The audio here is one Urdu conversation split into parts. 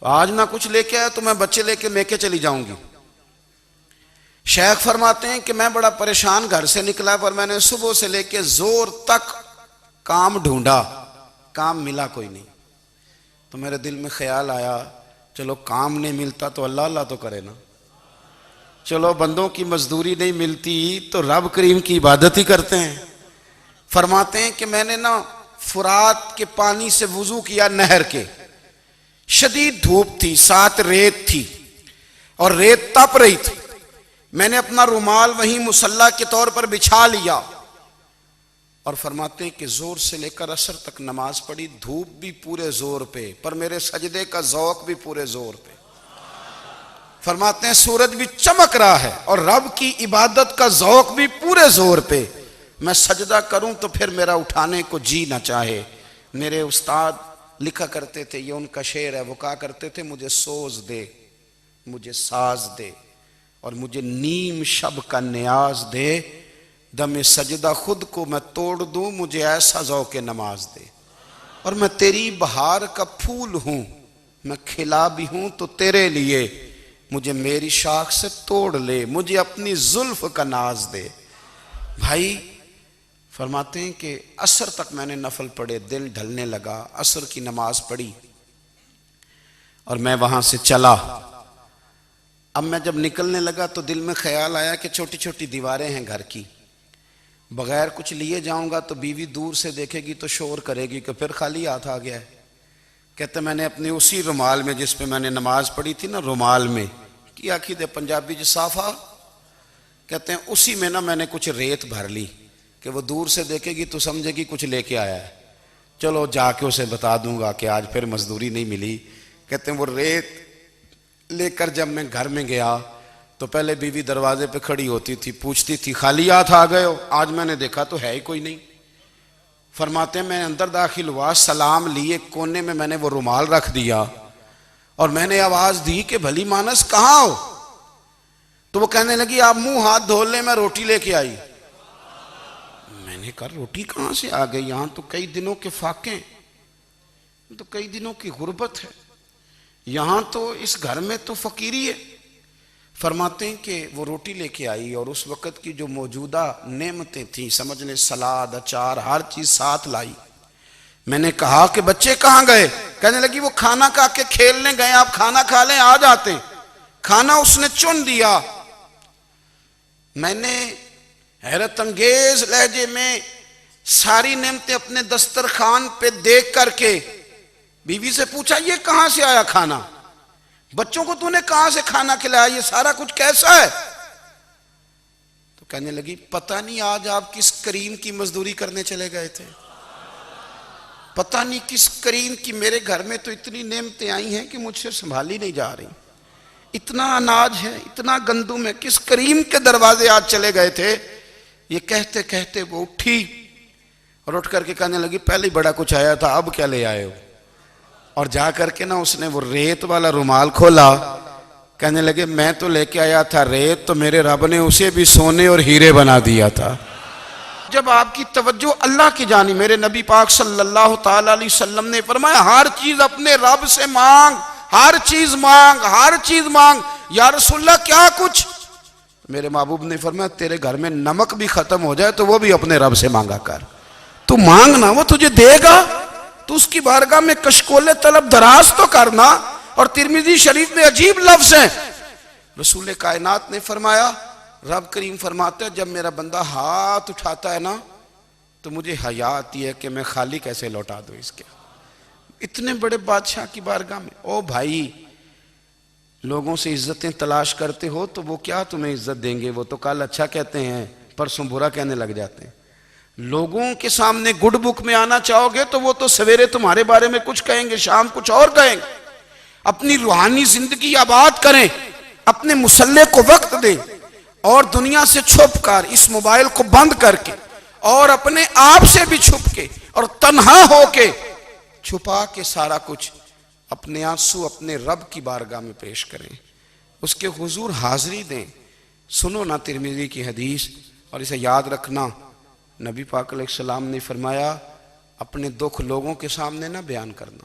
تو آج نہ کچھ لے کے آیا تو میں بچے لے کے میکے چلی جاؤں گی۔ شیخ فرماتے ہیں کہ میں بڑا پریشان گھر سے نکلا، پر میں نے صبح سے لے کے زور تک کام ڈھونڈا، کام ملا کوئی نہیں۔ تو میرے دل میں خیال آیا چلو کام نہیں ملتا تو اللہ اللہ تو کرے نا، چلو بندوں کی مزدوری نہیں ملتی تو رب کریم کی عبادت ہی کرتے ہیں۔ فرماتے ہیں کہ میں نے نا فرات کے پانی سے وضو کیا، نہر کے، شدید دھوپ تھی، ساتھ ریت تھی اور ریت تپ رہی تھی۔ میں نے اپنا رومال وہیں مصلی کے طور پر بچھا لیا اور فرماتے ہیں کہ زور سے لے کر عصر تک نماز پڑھی، دھوپ بھی پورے زور پہ، پر میرے سجدے کا ذوق بھی پورے زور پہ۔ فرماتے ہیں سورج بھی چمک رہا ہے اور رب کی عبادت کا ذوق بھی پورے زور پہ، میں سجدہ کروں تو پھر میرا اٹھانے کو جی نہ چاہے۔ میرے استاد لکھا کرتے تھے، یہ ان کا شعر ہے، وہ کہا کرتے تھے مجھے سوز دے، مجھے ساز دے اور مجھے نیم شب کا نیاز دے، دم سجدہ خود کو میں توڑ دوں، مجھے ایسا ذوق نماز دے۔ اور میں تیری بہار کا پھول ہوں، میں کھلا بھی ہوں تو تیرے لیے، مجھے میری شاخ سے توڑ لے، مجھے اپنی زلف کا ناز دے۔ بھائی فرماتے ہیں کہ عصر تک میں نے نفل پڑھے، دل ڈھلنے لگا، عصر کی نماز پڑھی اور میں وہاں سے چلا۔ اب میں جب نکلنے لگا تو دل میں خیال آیا کہ چھوٹی چھوٹی دیواریں ہیں گھر کی، بغیر کچھ لیے جاؤں گا تو بیوی دور سے دیکھے گی تو شور کرے گی کہ پھر خالی ہاتھ آ گیا ہے۔ کہتے میں نے اپنے اسی رومال میں جس پہ میں نے نماز پڑھی تھی نا، رومال میں کی آخی دے پنجابی جو صافہ کہتے ہیں، اسی میں نا میں نے کچھ ریت بھر لی کہ وہ دور سے دیکھے گی تو سمجھے گی کچھ لے کے آیا ہے، چلو جا کے اسے بتا دوں گا کہ آج پھر مزدوری نہیں ملی۔ کہتے ہیں وہ ریت لے کر جب میں گھر میں گیا تو پہلے بیوی دروازے پہ کھڑی ہوتی تھی، پوچھتی تھی خالی ہاتھ آ گئے ہو؟ آج میں نے دیکھا تو ہے ہی کوئی نہیں۔ فرماتے ہیں میں اندر داخل ہوا، سلام لیے، کونے میں نے وہ رومال رکھ دیا اور میں نے آواز دی کہ بھلی مانس کہاں ہو؟ تو وہ کہنے لگی آپ منہ ہاتھ دھو لیں، میں روٹی لے کے آئی۔ میں نے کہا روٹی کہاں سے آ گئی؟ یہاں تو کئی دنوں کے فاقے، تو کئی دنوں کی غربت ہے، یہاں تو اس گھر میں تو فقیری ہے۔ فرماتے ہیں کہ وہ روٹی لے کے آئی اور اس وقت کی جو موجودہ نعمتیں تھیں، سمجھ لیں سلاد، اچار، ہر چیز ساتھ لائی۔ میں نے کہا کہ بچے کہاں گئے؟ کہنے لگی وہ کھانا کھا کے کھیلنے گئے، آپ کھانا کھا لیں آ جاتے۔ کھانا اس نے چن دیا۔ میں نے حیرت انگیز لہجے میں ساری نعمتیں اپنے دسترخوان پہ دیکھ کر کے بیوی سے پوچھا یہ کہاں سے آیا کھانا؟ بچوں کو تو نے کہاں سے کھانا کھلایا؟ یہ سارا کچھ کیسا ہے؟ تو کہنے لگی پتہ نہیں آج آپ کس کریم کی مزدوری کرنے چلے گئے تھے، پتہ نہیں کس کریم کی، میرے گھر میں تو اتنی نعمتیں آئی ہیں کہ مجھ سے سنبھالی نہیں جا رہی، اتنا اناج ہے، اتنا گندم ہے، کس کریم کے دروازے آج چلے گئے تھے؟ یہ کہتے کہتے وہ اٹھی اور اٹھ کر کے کہنے لگی پہلے ہی بڑا کچھ آیا تھا، اب کیا لے آئے ہو؟ اور جا کر کے نا اس نے وہ ریت والا رومال کھولا، کہنے لگے میں تو لے کے آیا تھا ریت، تو میرے رب نے اسے بھی سونے اور ہیرے بنا دیا تھا۔ جب آپ کی توجہ اللہ کی جانب، میرے نبی پاک صلی اللہ تعالی علیہ وسلم نے فرمایا ہر چیز اپنے رب سے مانگ، ہر چیز مانگ، ہر چیز مانگ۔ یا رسول اللہ کیا کچھ؟ میرے محبوب نے فرمایا تیرے گھر میں نمک بھی ختم ہو جائے تو وہ بھی اپنے رب سے مانگا کر، تو مانگنا وہ تجھے دے گا، تو اس کی بارگاہ میں کشکول طلب دراز تو کرنا۔ اور ترمذی شریف میں عجیب لفظ ہیں، رسول کائنات نے فرمایا، رب کریم فرماتا ہے جب میرا بندہ ہاتھ اٹھاتا ہے نا تو مجھے حیا آتی ہے کہ میں خالی کیسے لوٹا دوں اس کے۔ اتنے بڑے بادشاہ کی بارگاہ میں، او بھائی لوگوں سے عزتیں تلاش کرتے ہو تو وہ کیا تمہیں عزت دیں گے؟ وہ تو کل اچھا کہتے ہیں پرسوں برا کہنے لگ جاتے ہیں۔ لوگوں کے سامنے گڈ بک میں آنا چاہو گے تو وہ تو سویرے تمہارے بارے میں کچھ کہیں گے، شام کچھ اور کہیں گے۔ اپنی روحانی زندگی آباد کریں، اپنے مسلح کو وقت دیں اور دنیا سے چھپ کر، اس موبائل کو بند کر کے اور اپنے آپ سے بھی چھپ کے اور تنہا ہو کے، چھپا کے سارا کچھ اپنے آنسو اپنے رب کی بارگاہ میں پیش کریں، اس کے حضور حاضری دیں۔ سنو نا ترمذی کی حدیث اور اسے یاد رکھنا، نبی پاک علیہ السلام نے فرمایا اپنے دکھ لوگوں کے سامنے نہ بیان کرنا،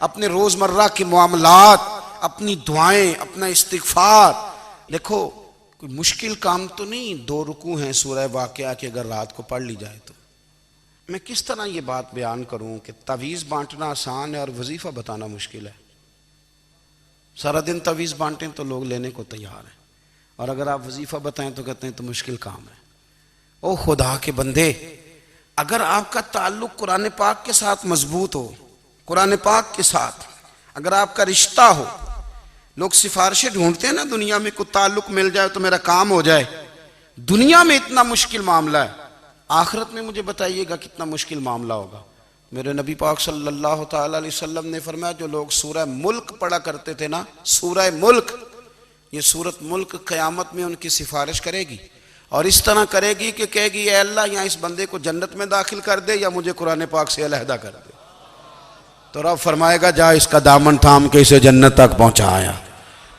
اپنے روزمرہ کے معاملات، اپنی دعائیں، اپنا استغفار. دیکھو کوئی مشکل کام تو نہیں 2 رکوع ہیں سورہ واقعہ کہ اگر رات کو پڑھ لی جائے تو. میں کس طرح یہ بات بیان کروں کہ تعویذ بانٹنا آسان ہے اور وظیفہ بتانا مشکل ہے. سارا دن تعویذ بانٹیں تو لوگ لینے کو تیار ہیں، اور اگر آپ وظیفہ بتائیں تو کہتے ہیں تو مشکل کام ہے. او خدا کے بندے، اگر آپ کا تعلق قرآن پاک کے ساتھ مضبوط ہو، قرآن پاک کے ساتھ اگر آپ کا رشتہ ہو، لوگ سفارشیں ڈھونڈتے ہیں نا دنیا میں، کوئی تعلق مل جائے تو میرا کام ہو جائے. دنیا میں اتنا مشکل معاملہ ہے، آخرت میں مجھے بتائیے گا کتنا مشکل معاملہ ہوگا. میرے نبی پاک صلی اللہ تعالی علیہ وسلم نے فرمایا جو لوگ سورہ ملک پڑھا کرتے تھے نا، سورہ ملک، یہ سورت ملک قیامت میں ان کی سفارش کرے گی، اور اس طرح کرے گی کہ کہے گی اے اللہ یہاں اس بندے کو جنت میں داخل کر دے یا مجھے قرآن پاک سے علیحدہ کر دے. تو رب فرمائے گا جا اس کا دامن تھام کے اسے جنت تک پہنچایا.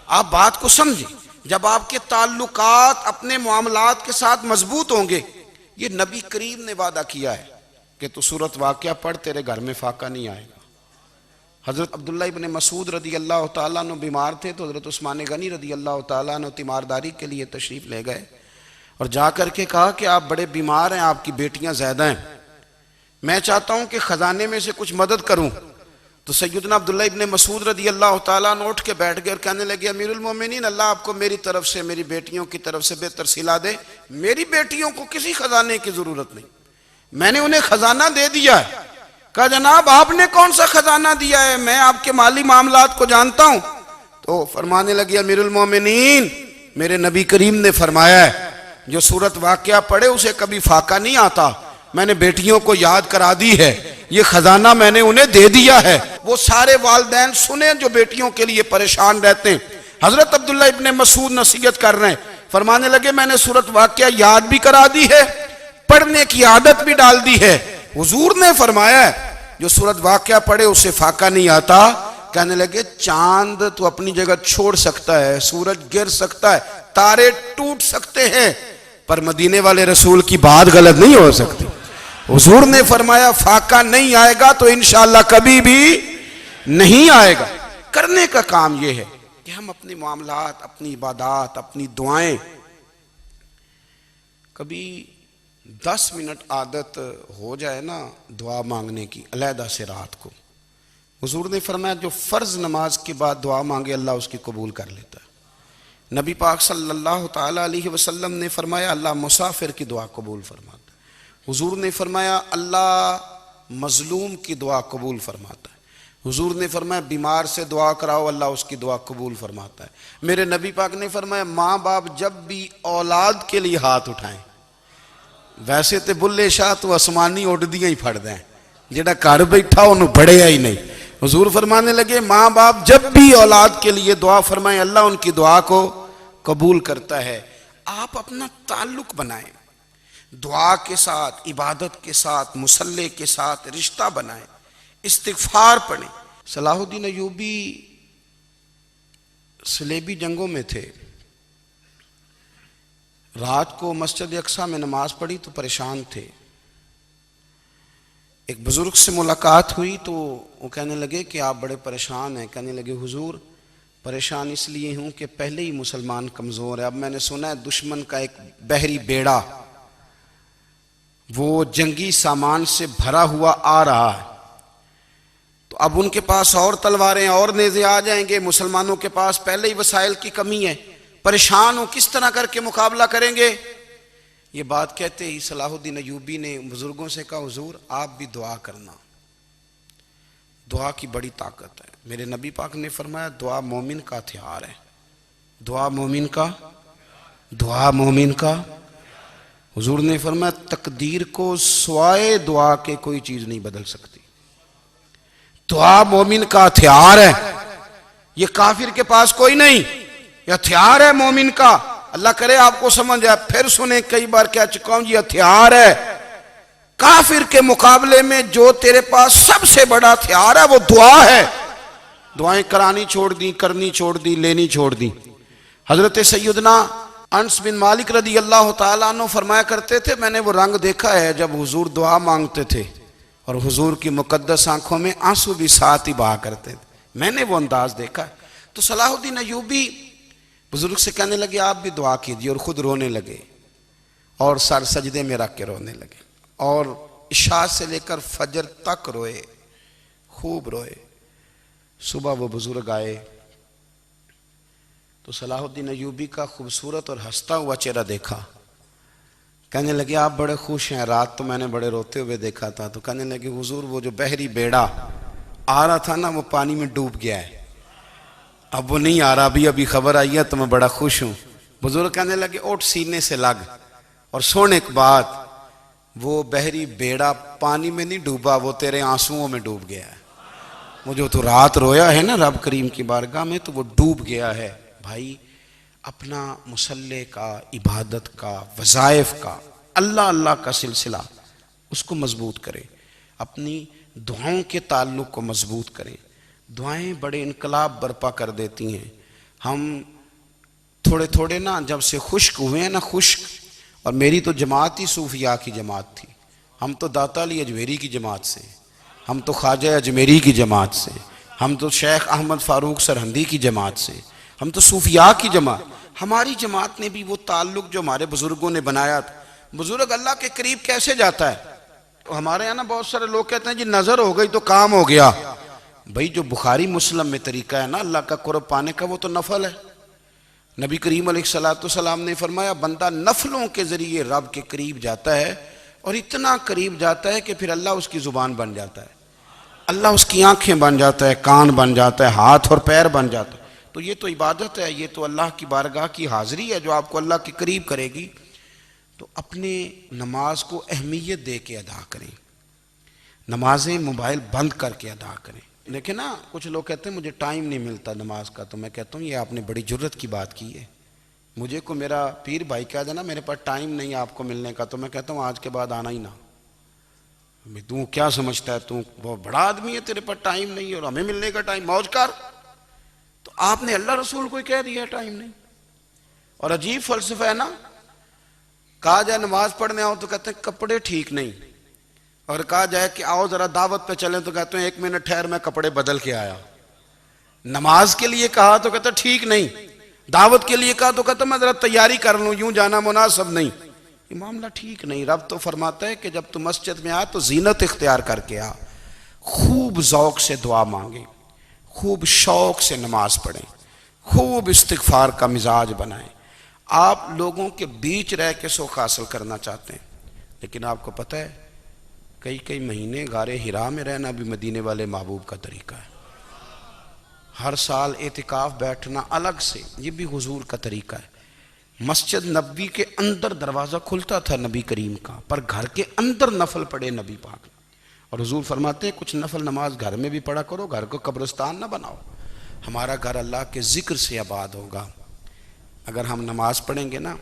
آپ بات کو سمجھیں، جب آپ کے تعلقات اپنے معاملات کے ساتھ مضبوط ہوں گے، یہ نبی کریم نے وعدہ کیا ہے کہ تو سورت واقعہ پڑھ تیرے گھر میں فاقہ نہیں آئے گا. حضرت عبداللہ ابن مسعود رضی اللہ تعالیٰ عنہ بیمار تھے تو حضرت عثمان غنی رضی اللہ تعالیٰ عنہ تیمارداری کے لیے تشریف لے گئے اور جا کر کے کہا کہ آپ بڑے بیمار ہیں، آپ کی بیٹیاں زیادہ ہیں، میں چاہتا ہوں کہ خزانے میں سے کچھ مدد کروں. تو سیدنا عبداللہ ابن مسعود رضی اللہ تعالیٰ عنہ اٹھ کے بیٹھ گئے اور کہنے لگے امیر المومنین، اللہ آپ کو میری طرف سے، میری بیٹیوں کی طرف سے بہتر صلہ دے. میری بیٹیوں کو کسی خزانے کی ضرورت نہیں، میں نے انہیں خزانہ دے دیا ہے. کہا جناب آپ نے کون سا خزانہ دیا ہے، میں آپ کے مالی معاملات کو جانتا ہوں. تو فرمانے لگے امیر المومنین، میرے نبی کریم نے فرمایا ہے جو سورت واقعہ پڑھے اسے کبھی فاقہ نہیں آتا. میں نے بیٹیوں کو یاد کرا دی ہے، یہ خزانہ میں نے انہیں دے دیا ہے. وہ سارے والدین سنیں جو بیٹیوں کے لیے پریشان رہتے ہیں. حضرت عبداللہ ابن مسعود نصیحت کر رہے ہیں، فرمانے لگے میں نے سورت واقعہ یاد بھی کرا دی ہے، پڑھنے کی عادت بھی ڈال دی ہے. حضور نے فرمایا ہے جو سورت واقعہ پڑھے اسے فاقہ نہیں آتا. کہنے لگے چاند تو اپنی جگہ چھوڑ سکتا ہے، سورج گر سکتا ہے، تارے ٹوٹ سکتے ہیں، پر مدینے والے رسول کی بات غلط نہیں ہو سکتی. حضور نے فرمایا فاقہ نہیں آئے گا تو انشاءاللہ کبھی بھی نہیں آئے گا. کرنے کا کام یہ ہے کہ ہم اپنے معاملات، اپنی عبادات، اپنی دعائیں کبھی 10 منٹ عادت ہو جائے نا دعا مانگنے کی علیحدہ سے رات کو. حضور نے فرمایا جو فرض نماز کے بعد دعا مانگے اللہ اس کی قبول کر لیتا ہے. نبی پاک صلی اللہ تعالی علیہ وسلم نے فرمایا اللہ مسافر کی دعا قبول فرماتا ہے. حضور نے فرمایا اللہ مظلوم کی دعا قبول فرماتا ہے. حضور نے فرمایا بیمار سے دعا کراؤ اللہ اس کی دعا قبول فرماتا ہے. میرے نبی پاک نے فرمایا ماں باپ جب بھی اولاد کے لیے ہاتھ اٹھائیں، ویسے تے بلے شاہ تو آسمانی اڈدیاں ہی پھڑ دیں، جڑا گھر بیٹھا انہوں بڑھیا ہی نہیں. حضور فرمانے لگے ماں باپ جب بھی اولاد کے لیے دعا فرمائیں اللہ ان کی دعا کو قبول کرتا ہے. آپ اپنا تعلق بنائیں دعا کے ساتھ، عبادت کے ساتھ، مصلی کے ساتھ رشتہ بنائیں، استغفار پڑھیں. صلاح الدین ایوبی صلیبی جنگوں میں تھے، رات کو مسجد اقصی میں نماز پڑھی تو پریشان تھے. ایک بزرگ سے ملاقات ہوئی تو وہ کہنے لگے کہ آپ بڑے پریشان ہیں. کہنے لگے حضور پریشان اس لیے ہوں کہ پہلے ہی مسلمان کمزور ہے، اب میں نے سنا ہے دشمن کا ایک بحری بیڑا وہ جنگی سامان سے بھرا ہوا آ رہا ہے، تو اب ان کے پاس اور تلواریں اور نیزے آ جائیں گے، مسلمانوں کے پاس پہلے ہی وسائل کی کمی ہے، پریشان ہوں کس طرح کر کے مقابلہ کریں گے. یہ بات کہتے ہی صلاح الدین ایوبی نے بزرگوں سے کہا حضور آپ بھی دعا کرنا، دعا کی بڑی طاقت ہے. میرے نبی پاک نے فرمایا دعا مومن کا ہتھیار ہے، دعا مومن کا، دعا مومن کا. حضور نے فرمایا تقدیر کو سوائے دعا کے کوئی چیز نہیں بدل سکتی. دعا مومن کا ہتھیار ہے، یہ کافر کے پاس کوئی نہیں، یہ ہتھیار ہے مومن کا. اللہ کرے آپ کو سمجھ آئے. پھر سنیں کئی بار کہہ چکا ہوں یہ ہتھیار ہے. کافر کے مقابلے میں جو تیرے پاس سب سے بڑا ہتھیار ہے وہ دعا ہے. دعائیں کرانی چھوڑ دی، کرنی چھوڑ دی، لینی چھوڑ دی. حضرت سیدنا انس بن مالک رضی اللہ تعالیٰ عنہ فرمایا کرتے تھے میں نے وہ رنگ دیکھا ہے جب حضور دعا مانگتے تھے اور حضور کی مقدس آنکھوں میں آنسو بھی ساتھ ہی بہا کرتے تھے. میں نے وہ انداز دیکھا. تو صلاح الدین ایوبی بزرگ سے کہنے لگے آپ بھی دعا کیجیے، اور خود رونے لگے اور سر سجدے میں رکھ کے رونے لگے، اور عشاء سے لے کر فجر تک روئے، خوب روئے. صبح وہ بزرگ آئے تو صلاح الدین ایوبی کا خوبصورت اور ہنستا ہوا چہرہ دیکھا. کہنے لگے آپ بڑے خوش ہیں، رات تو میں نے بڑے روتے ہوئے دیکھا تھا. تو کہنے لگے حضور وہ جو بحری بیڑا آ رہا تھا نا وہ پانی میں ڈوب گیا ہے، اب وہ نہیں آ رہا، ابھی خبر آئی ہے تو میں بڑا خوش ہوں. بزرگ کہنے لگے اٹھ سینے سے لگ اور سن ایک بات، وہ بحری بیڑا پانی میں نہیں ڈوبا، وہ تیرے آنسوؤں میں ڈوب گیا ہے. وہ جو تو رات رویا ہے نا رب کریم کی بارگاہ میں تو وہ ڈوب گیا ہے. بھائی اپنا مصلی کا، عبادت کا، وظائف کا، اللہ اللہ کا سلسلہ اس کو مضبوط کرے، اپنی دعاؤں کے تعلق کو مضبوط کرے. دعائیں بڑے انقلاب برپا کر دیتی ہیں. ہم تھوڑے نا جب سے خشک ہوئے ہیں نا، خشک، اور میری تو جماعت ہی صوفیاء کی جماعت تھی. ہم تو داتا علی اجمیری کی جماعت سے، ہم تو خواجہ اجمیری کی جماعت سے، ہم تو شیخ احمد فاروق سرہندی کی جماعت سے، ہم تو صوفیاء کی جماعت. ہماری جماعت نے بھی وہ تعلق جو ہمارے بزرگوں نے بنایا تھا. بزرگ اللہ کے قریب کیسے جاتا ہے؟ تو ہمارے یہاں نا بہت سارے لوگ کہتے ہیں جی نظر ہو گئی تو کام ہو گیا. بھائی جو بخاری مسلم میں طریقہ ہے نا اللہ کا قرب پانے کا وہ تو نفل ہے. نبی کریم علیہ السلام نے فرمایا بندہ نفلوں کے ذریعے رب کے قریب جاتا ہے، اور اتنا قریب جاتا ہے کہ پھر اللہ اس کی زبان بن جاتا ہے، اللہ اس کی آنکھیں بن جاتا ہے، کان بن جاتا ہے، ہاتھ اور پیر بن جاتا ہے. تو یہ تو عبادت ہے، یہ تو اللہ کی بارگاہ کی حاضری ہے جو آپ کو اللہ کے قریب کرے گی. تو اپنے نماز کو اہمیت دے کے ادا کریں، نمازیں موبائل بند کر کے ادا کریں. دیکھیں نا کچھ لوگ کہتے ہیں مجھے ٹائم نہیں ملتا نماز کا، تو میں کہتا ہوں یہ آپ نے بڑی جرت کی بات کی ہے. مجھے کو میرا پیر بھائی کہہ دینا میرے پاس ٹائم نہیں آپ کو ملنے کا، تو میں کہتا ہوں آج کے بعد آنا ہی نہ. تو کیا سمجھتا ہے تو بہت بڑا آدمی ہے، تیرے پاس ٹائم نہیں اور ہمیں ملنے کا ٹائم، موج کر. تو آپ نے اللہ رسول کو کہہ دیا ٹائم نہیں. اور عجیب فلسفہ ہے نا، کہا جائے نماز پڑھنے آؤ تو کہتے ہیں کپڑے ٹھیک نہیں، اور کہا جائے کہ آؤ ذرا دعوت پہ چلیں تو کہتے ہیں 1 منٹ ٹھہر میں کپڑے بدل کے آیا. نماز کے لیے کہا تو کہتا ٹھیک نہیں، دعوت کے لیے کہا تو کہتا میں ذرا تیاری کر لوں، یوں جانا مناسب نہیں. یہ معاملہ ٹھیک نہیں. رب تو فرماتا ہے کہ جب تم مسجد میں آ تو زینت اختیار کر کے آ، خوب ذوق سے دعا مانگیں، خوب شوق سے نماز پڑھیں، خوب استغفار کا مزاج بنائیں. آپ لوگوں کے بیچ رہ کے سوکھ حاصل کرنا چاہتے ہیں، لیکن آپ کو پتہ ہے کئی مہینے غار حرا میں رہنا بھی مدینے والے محبوب کا طریقہ ہے. ہر سال اعتکاف بیٹھنا الگ سے، یہ بھی حضور کا طریقہ ہے. مسجد نبوی کے اندر دروازہ کھلتا تھا نبی کریم کا، پر گھر کے اندر نفل پڑے نبی پاک. اور حضور فرماتے ہیں کچھ نفل نماز گھر میں بھی پڑھا کرو، گھر کو قبرستان نہ بناؤ. ہمارا گھر اللہ کے ذکر سے آباد ہوگا اگر ہم نماز پڑھیں گے نا.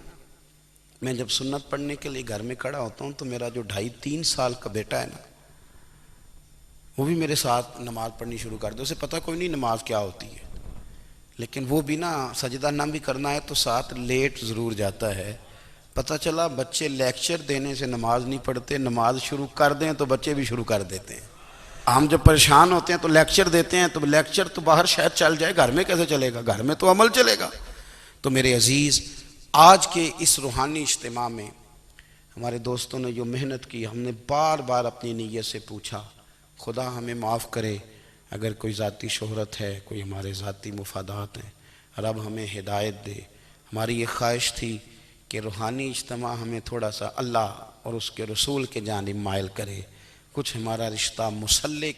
میں جب سنت پڑھنے کے لیے گھر میں کھڑا ہوتا ہوں تو میرا جو 2.5-3 سال کا بیٹا ہے نا، وہ بھی میرے ساتھ نماز پڑھنی شروع کر دے. اسے پتہ کوئی نہیں نماز کیا ہوتی ہے، لیکن وہ بھی نا سجدہ نہ بھی کرنا ہے تو ساتھ لیٹ ضرور جاتا ہے. پتہ چلا بچے لیکچر دینے سے نماز نہیں پڑھتے، نماز شروع کر دیں تو بچے بھی شروع کر دیتے ہیں. ہم جب پریشان ہوتے ہیں تو لیکچر دیتے ہیں، تو لیکچر تو باہر شاید چل جائے، گھر میں کیسے چلے گا؟ گھر میں تو عمل چلے گا. تو میرے عزیز، آج کے اس روحانی اجتماع میں ہمارے دوستوں نے جو محنت کی، ہم نے بار بار اپنی نیت سے پوچھا خدا ہمیں معاف کرے اگر کوئی ذاتی شہرت ہے، کوئی ہمارے ذاتی مفادات ہیں، رب ہمیں ہدایت دے. ہماری یہ خواہش تھی کہ روحانی اجتماع ہمیں تھوڑا سا اللہ اور اس کے رسول کے جانب مائل کرے. کچھ ہمارا رشتہ مصلی